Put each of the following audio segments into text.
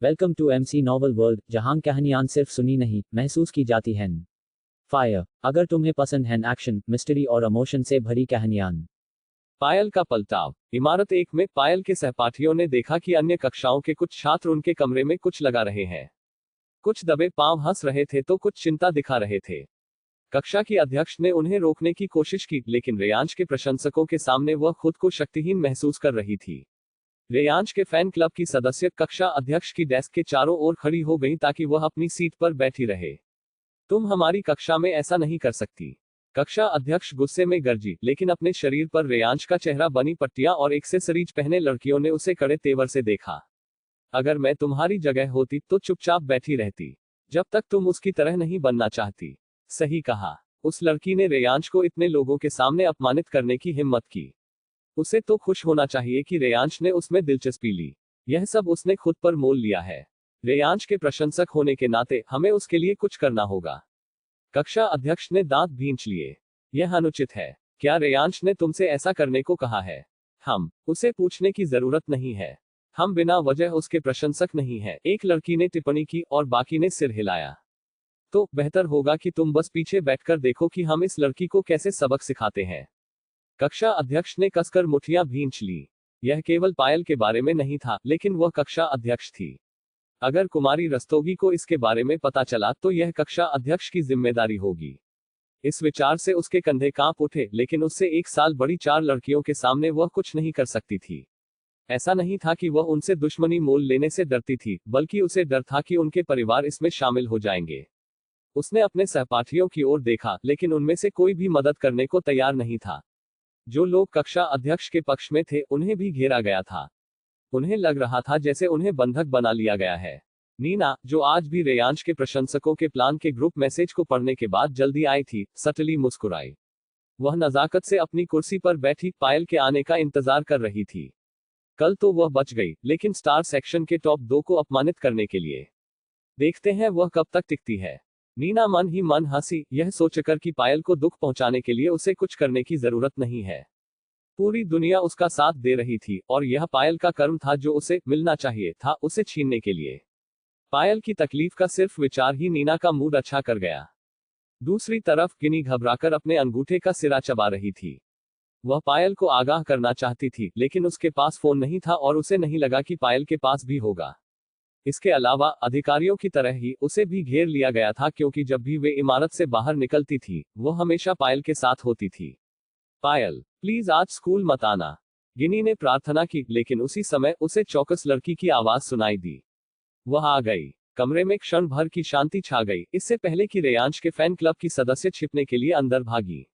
Welcome to MC novel world, जहां कहानियां सिर्फ सुनी नहीं महसूस की जाती हैं। फायर, अगर तुम्हें पसंद है एक्शन, मिस्ट्री और इमोशन से भरी कहानियां। पायल का पलटाव। इमारत एक में पायल के सहपाठियों ने देखा कि अन्य कक्षाओं के कुछ छात्र उनके कमरे में कुछ लगा रहे हैं। कुछ दबे पांव हंस रहे थे तो कुछ चिंता दिखा रहे थे। कक्षा की अध्यक्ष ने उन्हें रोकने की कोशिश की, लेकिन रेयांश के प्रशंसकों के सामने वह खुद को शक्तिहीन महसूस कर रही थी। रेयांश के फैन क्लब की सदस्य कक्षा अध्यक्ष की डेस्क के चारों ओर खड़ी हो गईं ताकि वह अपनी सीट पर बैठी रहे। तुम हमारी कक्षा में ऐसा नहीं कर सकती, कक्षा अध्यक्ष गुस्से में गरजी, लेकिन अपने शरीर पर रेयांश का चेहरा बनी पट्टियां और एक्सेसरीज पहने लड़कियों ने उसे कड़े तेवर से देखा। अगर मैं तुम्हारी जगह होती तो चुपचाप बैठी रहती, जब तक तुम उसकी तरह नहीं बनना चाहती। सही कहा, उस लड़की ने रेयांश को इतने लोगों के सामने अपमानित करने की हिम्मत की। उसे तो खुश होना चाहिए कि रेयांश ने उसमें दिलचस्पी ली। यह सब उसने खुद पर मोल लिया है। रेयांश के प्रशंसक होने के नाते हमें उसके लिए कुछ करना होगा। कक्षा अध्यक्ष ने दांत भींच लिए। यह अनुचित है। क्या रेयांश ने तुमसे ऐसा करने को कहा है? हम उसे पूछने की जरूरत नहीं है। हम बिना वजह उसके प्रशंसक नहीं है, एक लड़की ने टिप्पणी की और बाकी ने सिर हिलाया। तो बेहतर होगा कि तुम बस पीछे बैठकर देखो कि हम इस लड़की को कैसे सबक सिखाते हैं। कक्षा अध्यक्ष ने कसकर मुठियां भींच ली। यह केवल पायल के बारे में नहीं था, लेकिन वह कक्षा अध्यक्ष थी। अगर कुमारी रस्तोगी को इसके बारे में पता चला तो यह कक्षा अध्यक्ष की जिम्मेदारी होगी। इस विचार से उसके कंधे कांप उठे, लेकिन उससे 1 साल बड़ी 4 लड़कियों के सामने वह कुछ नहीं कर सकती थी। ऐसा नहीं था कि वह उनसे दुश्मनी मोल लेने से डरती थी, बल्कि उसे डर था कि उनके परिवार इसमें शामिल हो जाएंगे। उसने अपने सहपाठियों की ओर देखा, लेकिन उनमें से कोई भी मदद करने को तैयार नहीं था। जो लोग कक्षा अध्यक्ष के पक्ष में थे उन्हें भी घेरा गया था। उन्हें लग रहा था जैसे उन्हें बंधक बना लिया गया है। नीना, जो आज भी रेयांश के प्रशंसकों के प्लान के ग्रुप मैसेज को पढ़ने के बाद जल्दी आई थी, सटली मुस्कुराई। वह नजाकत से अपनी कुर्सी पर बैठी पायल के आने का इंतजार कर रही थी। कल तो वह बच गई, लेकिन स्टार सेक्शन के टॉप 2 को अपमानित करने के लिए देखते हैं वह कब तक टिकती है। नीना मन ही मन हंसी, यह सोचकर कि पायल को दुख पहुंचाने के लिए उसे कुछ करने की जरूरत नहीं है। पूरी दुनिया उसका साथ दे रही थी और यह पायल का कर्म था जो उसे मिलना चाहिए था उसे छीनने के लिए। पायल की तकलीफ का सिर्फ विचार ही नीना का मूड अच्छा कर गया। दूसरी तरफ गिनी घबराकर अपने अंगूठे का सिरा चबा रही थी। वह पायल को आगाह करना चाहती थी, लेकिन उसके पास फोन नहीं था और उसे नहीं लगा कि पायल के पास भी होगा। इसके अलावा अधिकारियों की तरह ही उसे भी घेर लिया गया था, क्योंकि जब भी वे इमारत से बाहर निकलती थी वो हमेशा पायल के साथ होती थी। पायल, प्लीज आज स्कूल मत आना, गिनी ने प्रार्थना की, लेकिन उसी समय उसे चौकस लड़की की आवाज सुनाई दी। वह आ गई। कमरे में क्षण भर की शांति छा गई, इससे पहले कि रेयांश के फैन क्लब की सदस्य छिपने के लिए अंदर भागी।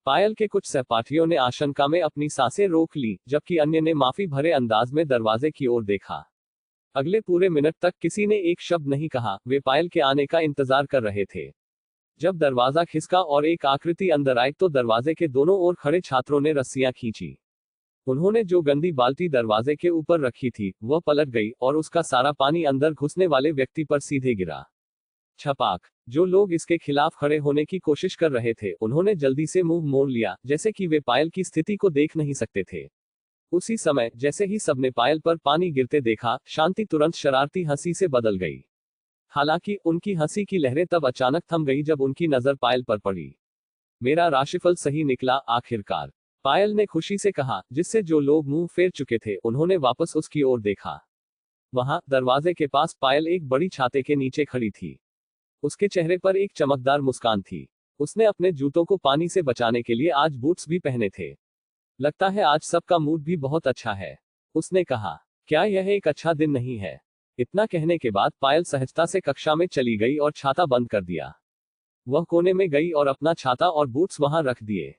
पायल के कुछ सहपाठियों ने आशंका में अपनी सांसें रोक ली, जबकि अन्य ने माफी भरे अंदाज में दरवाजे की ओर देखा। अगले पूरे मिनट तक किसी ने एक शब्द नहीं कहा। वे पायल के आने का इंतजार कर रहे थे। जब दरवाजा खिसका और एक आकृति अंदर आई तो दरवाजे के दोनों ओर खड़े छात्रों ने रस्सियां खींची। उन्होंने जो गंदी बाल्टी दरवाजे के ऊपर रखी थी वह पलट गई और उसका सारा पानी अंदर घुसने वाले व्यक्ति पर सीधे गिरा। छपाक। जो लोग इसके खिलाफ खड़े होने की कोशिश कर रहे थे उन्होंने जल्दी से मुंह मोड़ लिया, जैसे कि वे पायल की स्थिति को देख नहीं सकते थे। उसी समय जैसे ही सबने पायल पर पानी गिरते देखा, शांति तुरंत शरारती हंसी से बदल गई। हालांकि उनकी हंसी की लहरें तब अचानक थम गई जब उनकी नजर पायल पर पड़ी। मेरा राशिफल सही निकला आखिरकार, पायल ने खुशी से कहा, जिससे जो लोग मुंह फेर चुके थे उन्होंने वापस उसकी ओर देखा। वहां दरवाजे के पास पायल एक बड़ी छाते के नीचे खड़ी थी। उसके चेहरे पर एक चमकदार मुस्कान थी। उसने अपने जूतों को पानी से बचाने के लिए आज बूट्स भी पहने थे। लगता है आज सबका मूड भी बहुत अच्छा है, उसने कहा। क्या यह एक अच्छा दिन नहीं है? इतना कहने के बाद पायल सहजता से कक्षा में चली गई और छाता बंद कर दिया। वह कोने में गई और अपना छाता और बूट्स वहां रख दिए।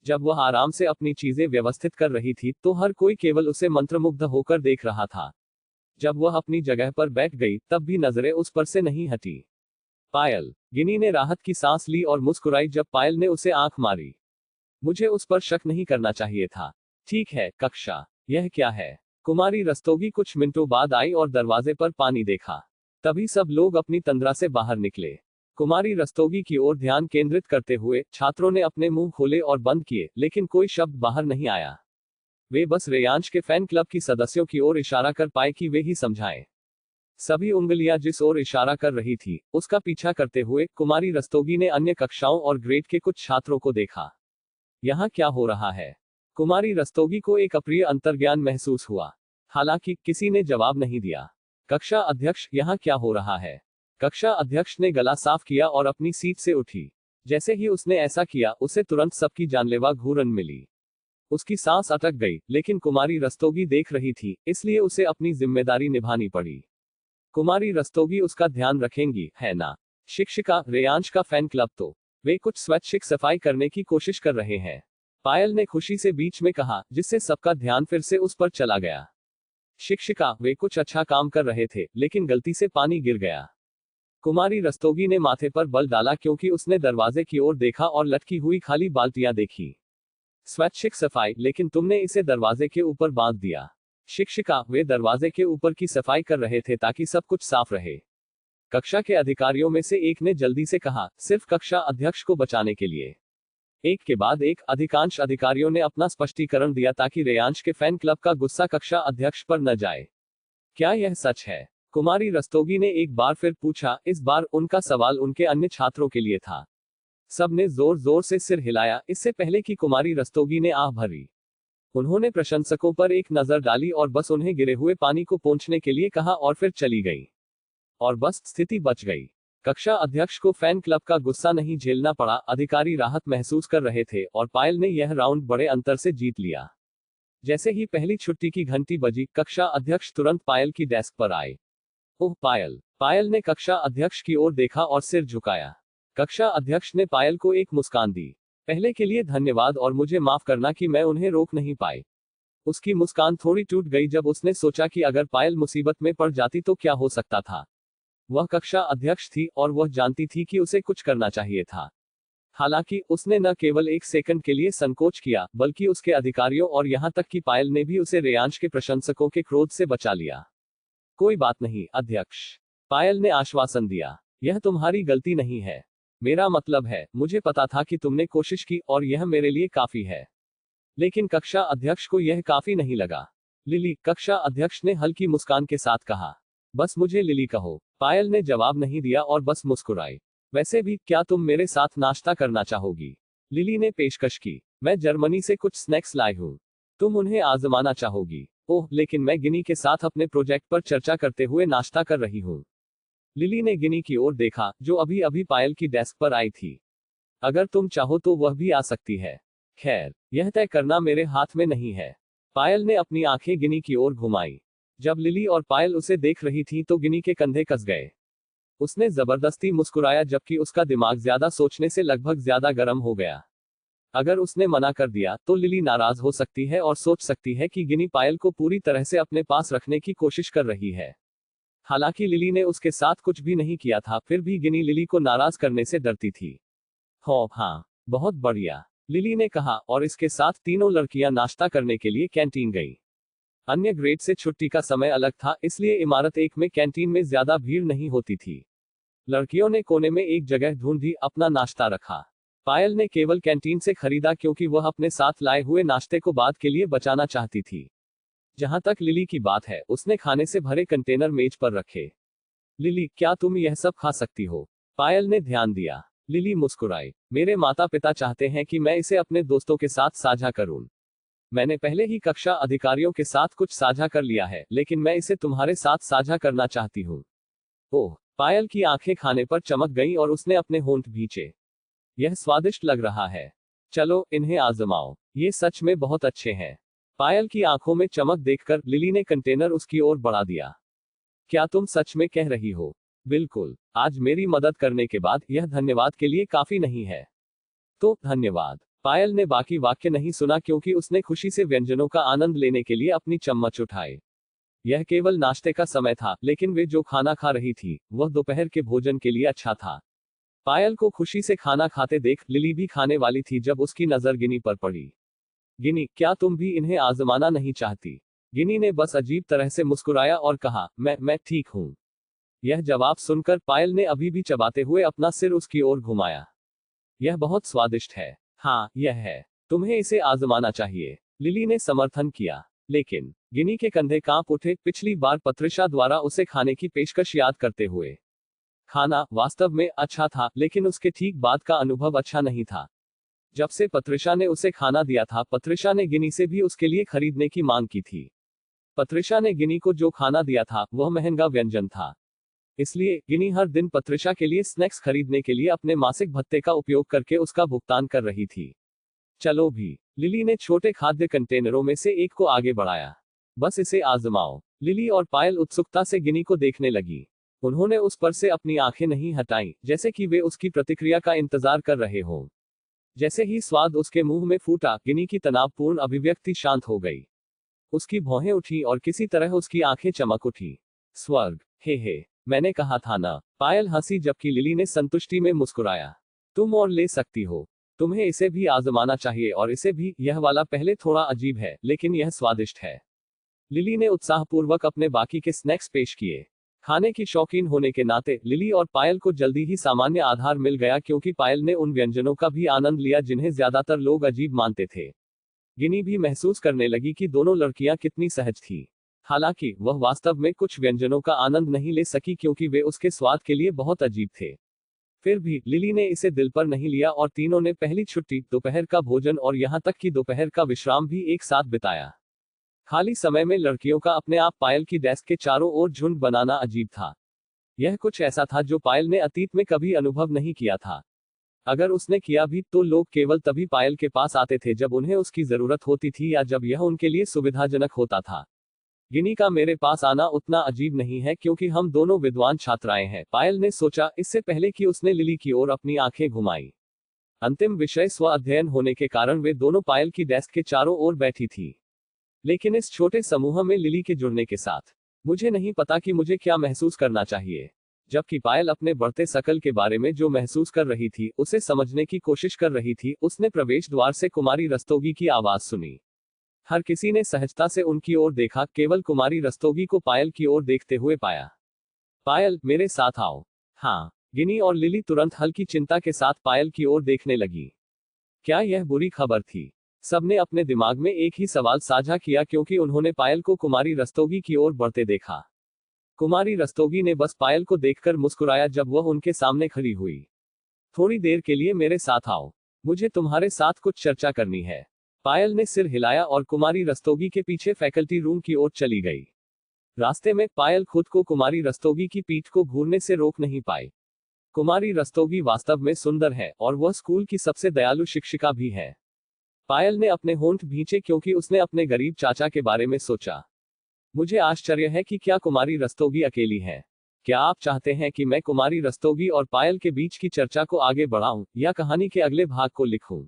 जब वह आराम से अपनी चीजें व्यवस्थित कर रही थी तो हर कोई केवल उसे मंत्रमुग्ध होकर देख रहा था। जब वह अपनी जगह पर बैठ गई तब भी नजरें उस पर से नहीं हटी। पायल, गिनी ने राहत की सांस ली और मुस्कुराई जब पायल ने उसे आंख मारी। मुझे उस पर शक नहीं करना चाहिए था। ठीक है कक्षा, यह क्या है? कुमारी रस्तोगी कुछ मिनटों बाद आई और दरवाजे पर पानी देखा। तभी सब लोग अपनी तंद्रा से बाहर निकले। कुमारी रस्तोगी की ओर ध्यान केंद्रित करते हुए छात्रों ने अपने मुंह खोले और बंद किए, लेकिन कोई शब्द बाहर नहीं आया। वे बस रेयांश के फैन क्लब की सदस्यों की ओर इशारा कर पाए कि वे ही समझाएं। सभी उंगलियां जिस ओर इशारा कर रही थी उसका पीछा करते हुए कुमारी रस्तोगी ने अन्य कक्षाओं और ग्रेड के कुछ छात्रों को देखा। यहाँ क्या हो रहा है? कुमारी रस्तोगी को एक अप्रिय अंतर्ज्ञान महसूस हुआ। हालांकि किसी ने जवाब नहीं दिया। कक्षा अध्यक्ष, यहाँ क्या हो रहा है? कक्षा अध्यक्ष ने गला साफ किया और अपनी सीट से उठी। जैसे ही उसने ऐसा किया उसे तुरंत सबकी जानलेवा घूरन मिली। उसकी सांस अटक गई, लेकिन कुमारी रस्तोगी देख रही थी, इसलिए उसे अपनी जिम्मेदारी निभानी पड़ी। कुमारी रस्तोगी उसका ध्यान रखेंगी, है ना? शिक्षिका, रेयांश का फैन क्लब तो वे कुछ स्वैच्छिक सफाई करने की कोशिश कर रहे हैं, पायल ने खुशी से बीच में कहा, जिससे सबका ध्यान फिर से उस पर चला गया। शिक्षिका, वे कुछ अच्छा काम कर रहे थे, लेकिन गलती से पानी गिर गया। कुमारी रस्तोगी ने माथे पर बल डाला क्योंकि उसने दरवाजे की ओर देखा और लटकी हुई खाली बाल्टियां देखी। स्वैच्छिक सफाई, लेकिन तुमने इसे दरवाजे के ऊपर बांध दिया। शिक्षिका, वे दरवाजे के ऊपर की सफाई कर रहे थे ताकि सब कुछ साफ रहे। कक्षा के अधिकारियों में से एक ने जल्दी से कहा, सिर्फ कक्षा अध्यक्ष को बचाने के लिए। एक के बाद एक अधिकांश अधिकारियों ने अपना स्पष्टीकरण दिया ताकि रेयांश के फैन क्लब का गुस्सा कक्षा अध्यक्ष पर न जाए। क्या यह सच है? कुमारी रस्तोगी ने एक बार फिर पूछा। इस बार उनका सवाल उनके अन्य छात्रों के लिए था। सबने जोर जोर से सिर हिलाया, इससे पहले कि कुमारी रस्तोगी ने आह भरी। उन्होंने प्रशंसकों पर एक नजर डाली और बस उन्हें गिरे हुए पानी को पोंछने के लिए कहा और फिर चली गई। और बस स्थिति बच गई। कक्षा अध्यक्ष को फैन क्लब का गुस्सा नहीं झेलना पड़ा। अधिकारी राहत महसूस कर रहे थे और पायल ने यह राउंड बड़े अंतर से जीत लिया। जैसे ही पहली छुट्टी की घंटी बजी, कक्षा अध्यक्ष तुरंत पायल की डेस्क पर आए। ओह पायल! पायल ने कक्षा अध्यक्ष की ओर देखा और सिर झुकाया। कक्षा अध्यक्ष ने पायल को एक मुस्कान दी। पहले के लिए धन्यवाद और मुझे माफ करना कि मैं उन्हें रोक नहीं पाई। उसकी मुस्कान थोड़ी टूट गई जब उसने सोचा कि अगर पायल मुसीबत में पड़ जाती तो क्या हो सकता था। वह कक्षा अध्यक्ष थी और वह जानती थी कि उसे कुछ करना चाहिए था। हालांकि उसने न केवल एक सेकंड के लिए संकोच किया, बल्कि उसके अधिकारियों और यहां तक कि पायल ने भी उसे रेयांश के प्रशंसकों के क्रोध से बचा लिया। कोई बात नहीं अध्यक्ष, पायल ने आश्वासन दिया। यह तुम्हारी गलती नहीं है। मेरा मतलब है, मुझे पता था कि तुमने कोशिश की और यह मेरे लिए काफी है। लेकिन कक्षा अध्यक्ष को यह काफी नहीं लगा। लिली, कक्षा अध्यक्ष ने हल्की मुस्कान के साथ कहा। बस मुझे लिली कहो। पायल ने जवाब नहीं दिया और बस मुस्कुराई। वैसे भी, क्या तुम मेरे साथ नाश्ता करना चाहोगी? लिली ने पेशकश की। मैं जर्मनी से कुछ स्नैक्स लाई हूँ। तुम उन्हें आजमाना चाहोगी? ओह, लेकिन मैं गिनी के साथ अपने प्रोजेक्ट पर चर्चा करते हुए नाश्ता कर रही हूँ। लिली ने गिनी की ओर देखा, जो अभी अभी पायल की डेस्क पर आई थी। अगर तुम चाहो तो वह भी आ सकती है। खैर, यह तय करना मेरे हाथ में नहीं है। पायल ने अपनी आंखें गिनी की ओर घुमाई। जब लिली और पायल उसे देख रही थी तो गिनी के कंधे कस गए। उसने जबरदस्ती मुस्कुराया जबकि उसका दिमाग ज्यादा सोचने से लगभग ज्यादा गर्म हो गया। अगर उसने मना कर दिया तो लिली नाराज हो सकती है और सोच सकती है कि गिनी पायल को पूरी तरह से अपने पास रखने की कोशिश कर रही है। हालांकि लिली ने उसके साथ कुछ भी नहीं किया था, फिर भी गिनी लिली को नाराज करने से डरती थी। हो हाँ, बहुत बढ़िया, लिली ने कहा और इसके साथ तीनों लड़कियां नाश्ता करने के लिए कैंटीन गई। अन्य ग्रेड से छुट्टी का समय अलग था, इसलिए इमारत 1 में कैंटीन में ज्यादा भीड़ नहीं होती थी। लड़कियों ने कोने में एक जगह ढूंढी, अपना नाश्ता रखा। पायल ने केवल कैंटीन से खरीदा क्योंकि वह अपने साथ लाए हुए नाश्ते को बाद के लिए बचाना चाहती थी। जहां तक लिली की बात है, उसने खाने से भरे कंटेनर मेज पर रखे। लिली, क्या तुम यह सब खा सकती हो? पायल ने ध्यान दिया। लिली मुस्कुराई। मेरे माता पिता चाहते हैं कि मैं इसे अपने दोस्तों के साथ साझा करूं। मैंने पहले ही कक्षा अधिकारियों के साथ कुछ साझा कर लिया है, लेकिन मैं इसे तुम्हारे साथ साझा करना चाहती हूँ। ओह, पायल की आंखें खाने पर चमक गईं और उसने अपने होंठ भींचे। यह स्वादिष्ट लग रहा है। चलो, इन्हें आजमाओ। ये सच में बहुत अच्छे हैं। पायल की आंखों में चमक देखकर लिली ने कंटेनर उसकी ओर बढ़ा दिया। क्या तुम सच में कह रही हो? बिल्कुल। आज मेरी मदद करने के बाद यह धन्यवाद के लिए काफी नहीं है। तो धन्यवाद। पायल ने बाकी वाक्य नहीं सुना क्योंकि उसने खुशी से व्यंजनों का आनंद लेने के लिए अपनी चम्मच उठाई। यह केवल नाश्ते का समय था, लेकिन वे जो खाना खा रही थी वह दोपहर के भोजन के लिए अच्छा था। पायल को खुशी से खाना खाते देख लिली भी खाने वाली थी जब उसकी नजर गिनी पर पड़ी। गिनी, क्या तुम भी इन्हें आजमाना नहीं चाहती? गिनी ने बस अजीब तरह से मुस्कुराया और कहा, मैं ठीक हूं। यह जवाब सुनकर पायल ने अभी भी चबाते हुए अपना सिर उसकी ओर घुमाया। यह बहुत स्वादिष्ट है। हाँ, यह है। तुम्हें इसे आजमाना चाहिए। लिली ने समर्थन किया। लेकिन गिनी के कंधे कांप उठे पिछली बार पत्रिशा द्वारा उसे खाने की पेशकश याद करते हुए। खाना वास्तव में अच्छा था, लेकिन उसके ठीक बाद का अनुभव अच्छा नहीं था। जब से पत्रिशा ने उसे खाना दिया था, पत्रिशा ने गिनी से भी उसके लिए खरीदने की मांग की थी। पत्रिशा ने गिनी को जो खाना दिया था वह महंगा व्यंजन था, इसलिए गिनी हर दिन पत्रिशा के लिए स्नैक्स खरीदने के लिए अपने मासिक भत्ते का उपयोग करके उसका भुगतान कर रही थी। चलो भी, लिली ने छोटे खाद्य कंटेनरों में से एक को आगे बढ़ाया। बस इसे आजमाओ। लिली और पायल उत्सुकता से गिनी को देखने लगी। उन्होंने उस पर से अपनी आंखें नहीं हटाईं, जैसे कि वे उसकी प्रतिक्रिया का इंतजार कर रहे हों। जैसे ही स्वाद उसके मुंह में फूटा, गिनी की तनावपूर्ण अभिव्यक्ति शांत हो गई। उसकी भौहें उठी और किसी तरह उसकी आंखें चमक उठी। स्वर्ग, हे, मैंने कहा था ना। पायल हंसी जबकि लिली ने संतुष्टि में मुस्कुराया। तुम और ले सकती हो। तुम्हें इसे भी आजमाना चाहिए और इसे भी। यह वाला पहले थोड़ा अजीब है, लेकिन यह स्वादिष्ट है। लिली ने उत्साहपूर्वक अपने बाकी के स्नैक्स पेश किए। खाने की शौकीन होने के नाते लिली और पायल को जल्दी ही सामान्य आधार मिल गया, क्योंकि पायल ने उन व्यंजनों का भी आनंद लिया जिन्हें ज्यादातर लोग अजीब मानते थे। गिनी भी महसूस करने लगी कि दोनों लड़कियां कितनी सहज थीं। हालांकि वह वास्तव में कुछ व्यंजनों का आनंद नहीं ले सकी, क्योंकि वे उसके स्वाद के लिए बहुत अजीब थे। फिर भी लिली ने इसे दिल पर नहीं लिया और तीनों ने पहली छुट्टी, दोपहर का भोजन और यहां तक कि दोपहर का विश्राम भी एक साथ बिताया। खाली समय में लड़कियों का अपने आप पायल की डेस्क के चारों ओर झुंड बनाना अजीब था। यह कुछ ऐसा था जो पायल ने अतीत में कभी अनुभव नहीं किया था। अगर उसने किया भी तो लोग केवल तभी पायल के पास आते थे जब उन्हें उसकी जरूरत होती थी या जब यह उनके लिए सुविधाजनक होता था। गिनी का मेरे पास आना उतना अजीब नहीं है, क्योंकि हम दोनों विद्वान छात्राएं हैं, पायल ने सोचा, इससे पहले कि उसने लिली की ओर अपनी आंखें घुमाई। अंतिम विषय स्व अध्ययन होने के कारण वे दोनों पायल की डेस्क के चारों ओर बैठी थी। लेकिन इस छोटे समूह में लिली के जुड़ने के साथ मुझे नहीं पता कि मुझे क्या महसूस करना चाहिए। जबकि पायल अपने बढ़ते शकल के बारे में जो महसूस कर रही थी उसे समझने की कोशिश कर रही थी, उसने प्रवेश द्वार से कुमारी रस्तोगी की आवाज सुनी। हर किसी ने सहजता से उनकी ओर देखा, केवल कुमारी रस्तोगी को पायल की ओर देखते हुए पाया। पायल, मेरे साथ आओ। हाँ। गिनी और लिली तुरंत हल्की चिंता के साथ पायल की ओर देखने लगी। क्या यह बुरी खबर थी? सबने अपने दिमाग में एक ही सवाल साझा किया, क्योंकि उन्होंने पायल को कुमारी रस्तोगी की ओर बढ़ते देखा। कुमारी रस्तोगी ने बस पायल को देखकर मुस्कुराया जब वह उनके सामने खड़ी हुई। थोड़ी देर के लिए मेरे साथ आओ, मुझे तुम्हारे साथ कुछ चर्चा करनी है। पायल ने सिर हिलाया और कुमारी रस्तोगी के पीछे फैकल्टी रूम की ओर चली गई। रास्ते में पायल खुद को कुमारी रस्तोगी की पीठ को घूरने से रोक नहीं पाई। कुमारी रस्तोगी वास्तव में सुंदर है और वह स्कूल की सबसे दयालु शिक्षिका भी है। पायल ने अपने होंठ भींचे, क्योंकि उसने अपने गरीब चाचा के बारे में सोचा। मुझे आश्चर्य है कि क्या कुमारी रस्तोगी अकेली है। क्या आप चाहते हैं कि मैं कुमारी रस्तोगी और पायल के बीच की चर्चा को आगे बढ़ाऊं, या कहानी के अगले भाग को लिखूं?